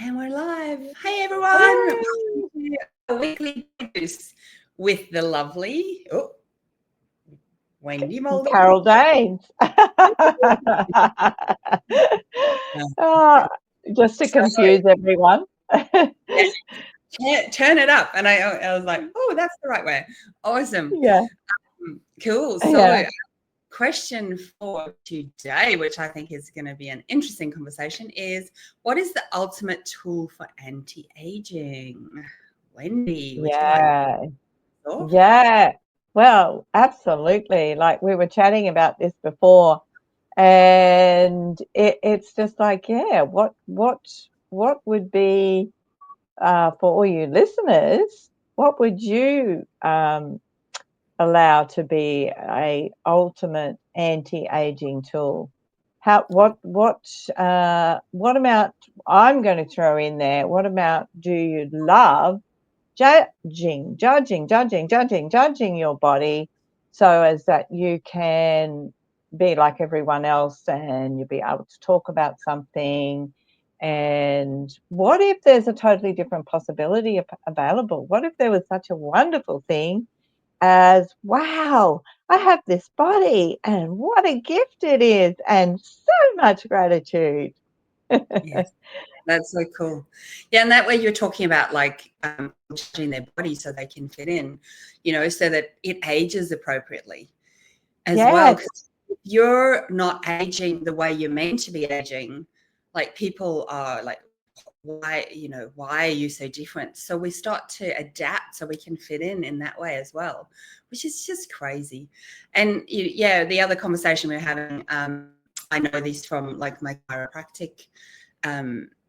And we're live. Hey, everyone. Yay! Welcome to a weekly dose with the lovely Wendy Mulder. Carol Daynes. Ah, just to So, confuse everyone. turn it up. And I was like, oh, that's the right way. Awesome. Yeah, Cool. yeah, So, question for today, which I think is going to be an interesting conversation, is what is the ultimate tool for anti-aging? Wendy, would you like to yeah, start off? yeah. Well, absolutely. Like we were chatting about this before, and it's just like, yeah, what would be for all you listeners? What would you allow to be a ultimate anti-aging tool? What amount I'm going to throw in there? What amount do you love judging your body so as that you can be like everyone else and you'll be able to talk about something? And what if there's a totally different possibility available? What if there was such a wonderful thing as, wow, I have this body and what a gift it is, and so much gratitude. Yes. That's so cool. Yeah, and that way you're talking about like judging their body so they can fit in, so that it ages appropriately as well. Yes, 'Cause if you're not aging the way you're meant to be aging, like people are like, why are you so different? So we start to adapt so we can fit in that way as well, which is just crazy. And yeah, the other conversation we we're having, I know this from like my chiropractic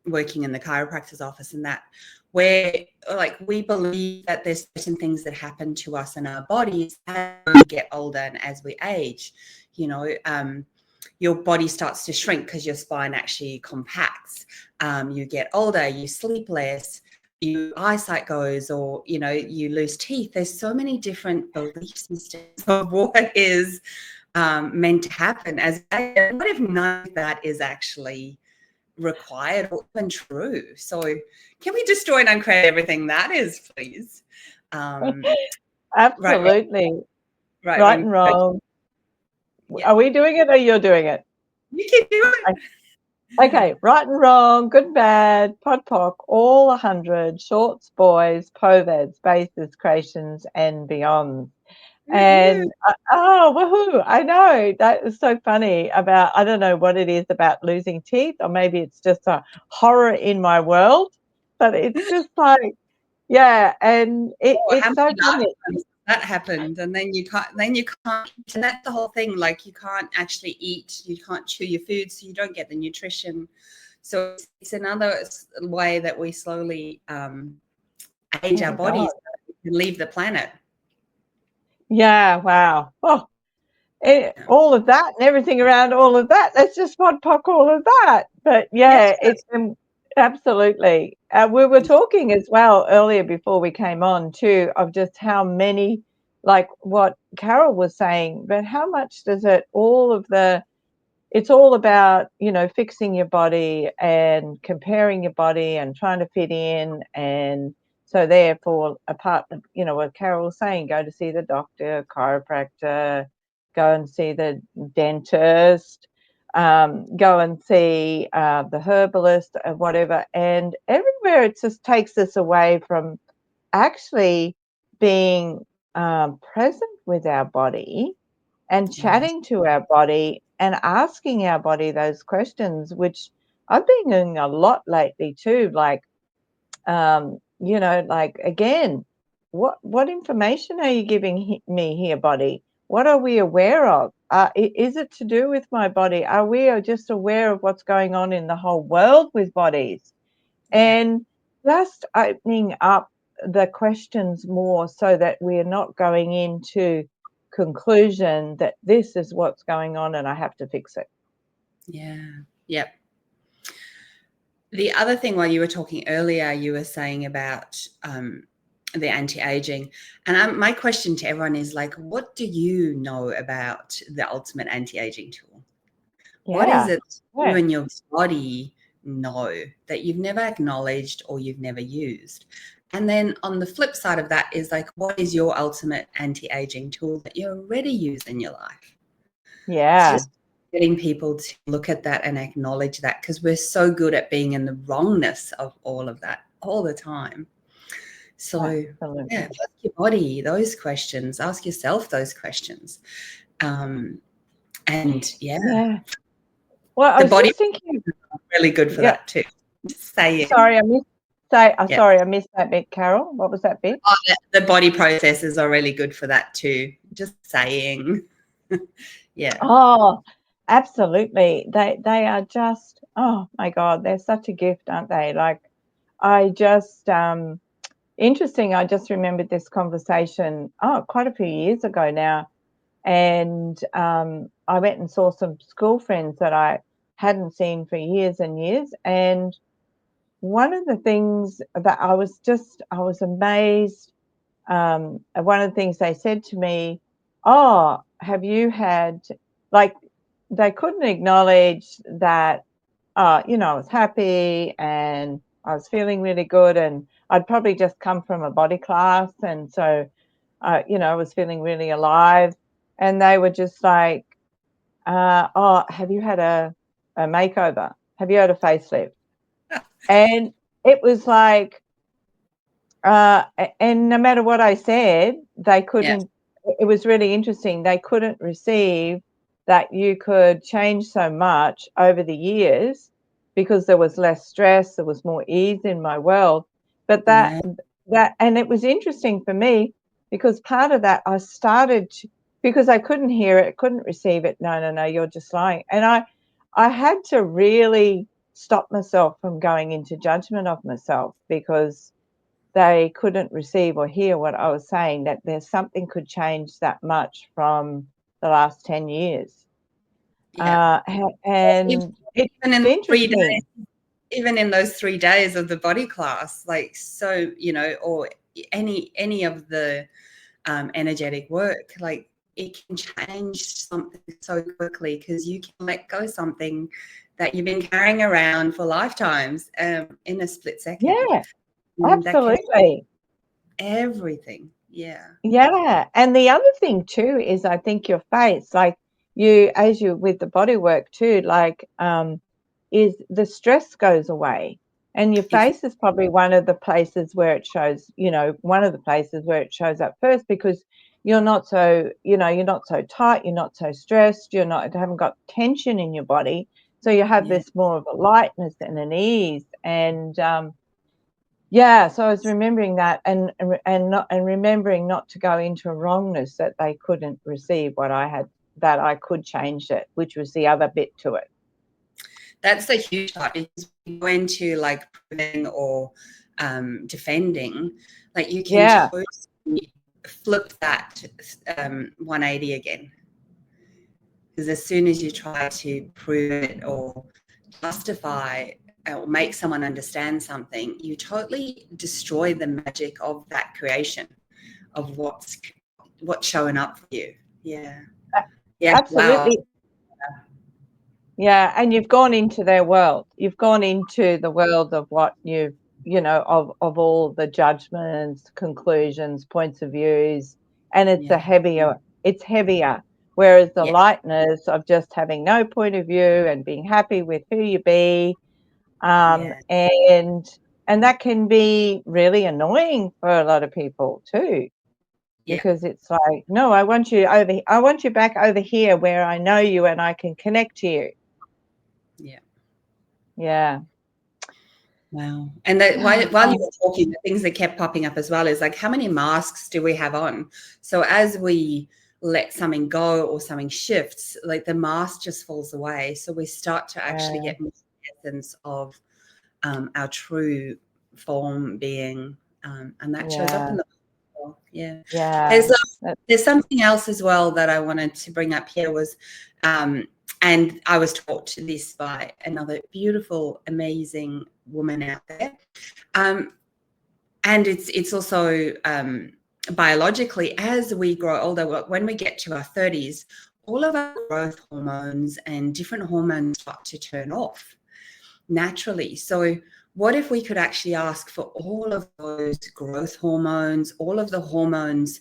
working in the chiropractor's office and that, where like we believe that there's certain things that happen to us in our bodies as we get older and as we age. Your body starts to shrink because your spine actually compacts. You get older, you sleep less, your eyesight goes, or you lose teeth. There's so many different belief systems of what is meant to happen. What if none of that is actually required or even true? So can we destroy and uncreate everything that is, please? Um, right, absolutely. right, Right wrong. and wrong. Yeah, Are we doing it or you're doing it? you can do it. Okay, right and wrong, good, bad, pod poc, all 100, shorts, boys, poveds, bases, creations, and beyond. Woohoo. And oh, woohoo! I know that is so funny about, I don't know what it is about losing teeth, or maybe it's just a horror in my world, but it's just like, yeah, and Oh, how it's so many funny. lifetimes that happened, and then you can't eat, and that's the whole thing. Like you can't actually eat, you can't chew your food, so you don't get the nutrition. So it's another way that we slowly age Oh our my God. bodies so we can leave the planet. Yeah, wow. Oh, Yeah. all of that and everything around all of that. That's just pod poc, all of that. But yeah, Yes. absolutely. We were talking as well earlier before we came on too of just how many, like what Carol was saying, but how much does it it's all about, fixing your body and comparing your body and trying to fit in. And so therefore, apart from, what Carol was saying, go to see the doctor, chiropractor, go and see the dentist, go and see the herbalist, whatever. And everywhere it just takes us away from actually being present with our body and Yes. chatting to our body and asking our body those questions, which I've been doing a lot lately too. Like, like again, what information are you giving me here, body? What are we aware of? Is it to do with my body? Are we just aware of what's going on in the whole world with bodies? Yeah. And just opening up the questions more so that we're not going into conclusion that this is what's going on and I have to fix it. Yeah. Yep. The other thing, while you were talking earlier, you were saying about the anti-aging, and my question to everyone is like, what do you know about the ultimate anti-aging tool? What is Yeah. it you Yeah. and your body know that you've never acknowledged or you've never used. And then on the flip side of that is like, what is your ultimate anti-aging tool that you already use in your life? Yeah. It's just getting people to look at that and acknowledge that, because we're so good at being in the wrongness of all of that all the time. So Absolutely. yeah, ask your body those questions, ask yourself those questions. And Yeah. Well, I the was body just thinking, is really good for yeah. that too. Just saying. Sorry, I missed. Yeah. Sorry, I missed that bit, Carol. What was that bit? Oh, the body processes are really good for that too. Just saying. Yeah. Oh, absolutely. They are just, oh my God, they're such a gift, aren't they? Like, I just interesting. I just remembered this conversation, quite a few years ago now. And I went and saw some school friends that I hadn't seen for years and years. And one of the things that I was amazed. One of the things they said to me, "Oh, have you had," like, they couldn't acknowledge that, I was happy and I was feeling really good, and I'd probably just come from a body class, and so, I was feeling really alive. And they were just like, "Oh, have you had a makeover? Have you had a facelift?" And it was like, and no matter what I said, they Yeah. couldn't. It was really interesting. They couldn't receive that you could change so much over the years, because there was less stress, there was more ease in my world. But Yeah. and it was interesting for me, because part of that I started to, because I couldn't hear it, couldn't receive it. No, no, no, you're just lying. And I had to really stop myself from going into judgment of myself, because they couldn't receive or hear what I was saying, that there's something could change that much from the last 10 years. Yeah. And it's Even in 3 days, interesting. even in those 3 days of the body class, like, so, or any of the energetic work, like, it can change something so quickly, because you can let go something that you've been carrying around for lifetimes, in a split second. Yeah, And that can absolutely. everything. Yeah. Yeah. And the other thing too is, I think your face, like, you, as you with the body work too, like, is the stress goes away. And your Ex- face is probably one of the places where it shows, one of the places where it shows up first, because you're not so, you're not so tight, you're not so stressed, haven't got tension in your body. So you have Yeah. this more of a lightness and an ease. And yeah, so I was remembering that, and remembering not to go into a wrongness that they couldn't receive what I had, that I could change it, which was the other bit to it. That's the huge part, because when you go into like proving or defending, like, you can Yeah, totally flip that 180 again. Because as soon as you try to prove it or justify or make someone understand something, you totally destroy the magic of that creation, of what's showing up for you. Yeah. Yeah. Wow. absolutely. Yeah, and you've gone into their world. You've gone into the world of what of all the judgments, conclusions, points of views, and Yeah. it's heavier. Whereas the Yeah. lightness of just having no point of view and being happy with who you be, Yeah. and that can be really annoying for a lot of people too, Yeah. because it's like, no, I want you back over here where I know you and I can connect to you. Yeah. Yeah. Wow. And that, while you were talking, the things that kept popping up as well is like, how many masks do we have on? So as we let something go or something shifts, like, the mask just falls away. So we start to actually Yeah. get more essence of our true form being, and that shows up Yeah. in the body. Yeah. Yeah. There's something else as well that I wanted to bring up here was, and I was taught this by another beautiful, amazing woman out there. And it's also biologically, as we grow older, when we get to our 30s, all of our growth hormones and different hormones start to turn off. naturally. So what if we could actually ask for all of those growth hormones, all of the hormones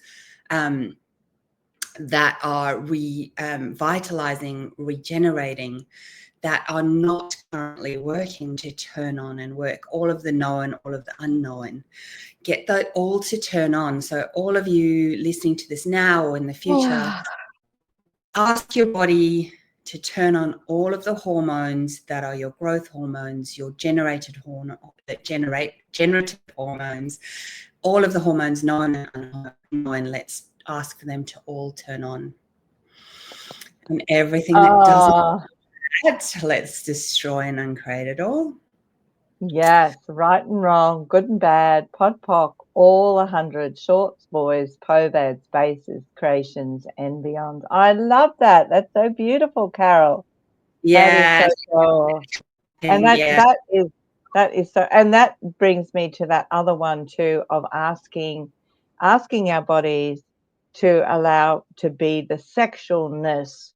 that are revitalizing, regenerating, that are not currently working to turn on and work, all of the known, all of the unknown, get that all to turn on. So all of you listening to this now or in the future, ask your body to turn on all of the hormones that are your growth hormones, your generative hormones, all of the hormones known and unknown. Let's ask for them to all turn on. And everything that doesn't, let's destroy and uncreate it all. Yes, right and wrong, good and bad, pod poc, all 100, shorts, boys, povads, bases, creations, and beyond. I love that. That's so beautiful, Carol. Yeah. That is so cool. And that is so, and that brings me to that other one too, of asking our bodies to allow to be the sexualness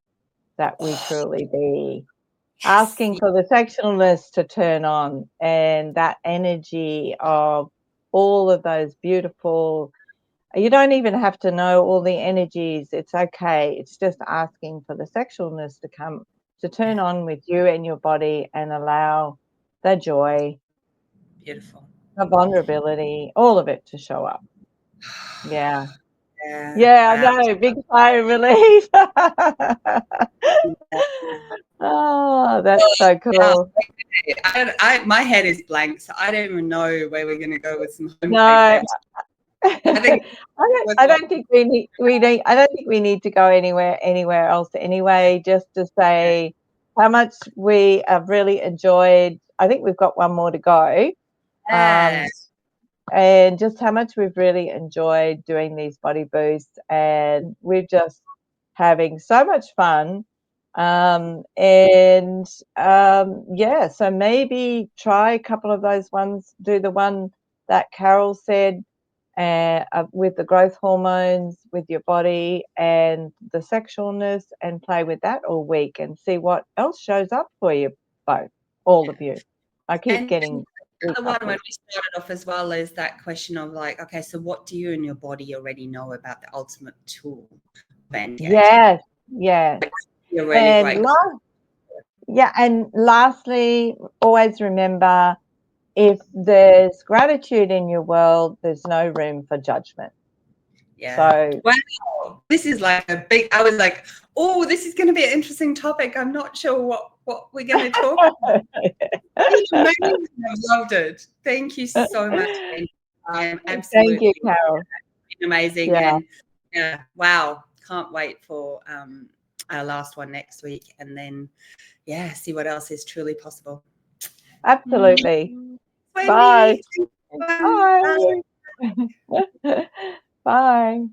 that we truly be. Asking for the sexualness to turn on, and that energy of all of those beautiful, you don't even have to know all the energies. It's okay. It's just asking for the sexualness to come, to turn on with you and your body, and allow the joy, Beautiful, the vulnerability, all of it to show up. Yeah. Wow. I know. Big sigh of relief. Oh, that's so cool. My head is blank, so I don't even know where we're going to go with some home. No, I don't think we need. I don't think we need to go anywhere else anyway. Just to say how much we have really enjoyed. I think we've got one more to go. And just how much we've really enjoyed doing these body boosts, and we're just having so much fun. So maybe try a couple of those ones. Do the one that Carol said, with the growth hormones, with your body and the sexualness, and play with that all week and see what else shows up for you both, all of you. I keep getting the one when we started off as well is that question of like, okay, so what do you and your body already know about the ultimate tool of anti-aging? Yes. You're really great. And lastly, always remember, if there's gratitude in your world, there's no room for judgment. Yeah. So wow, this is like a big. I was like, oh, this is going to be an interesting topic. I'm not sure what we're going to talk about. Amazing. I loved it. Thank you so much, Wendy. I'm absolutely. Thank you, Carol. Amazing. Yeah. And wow, can't wait for our last one next week, and then see what else is truly possible. Absolutely. Wendy. Bye. Bye. Bye.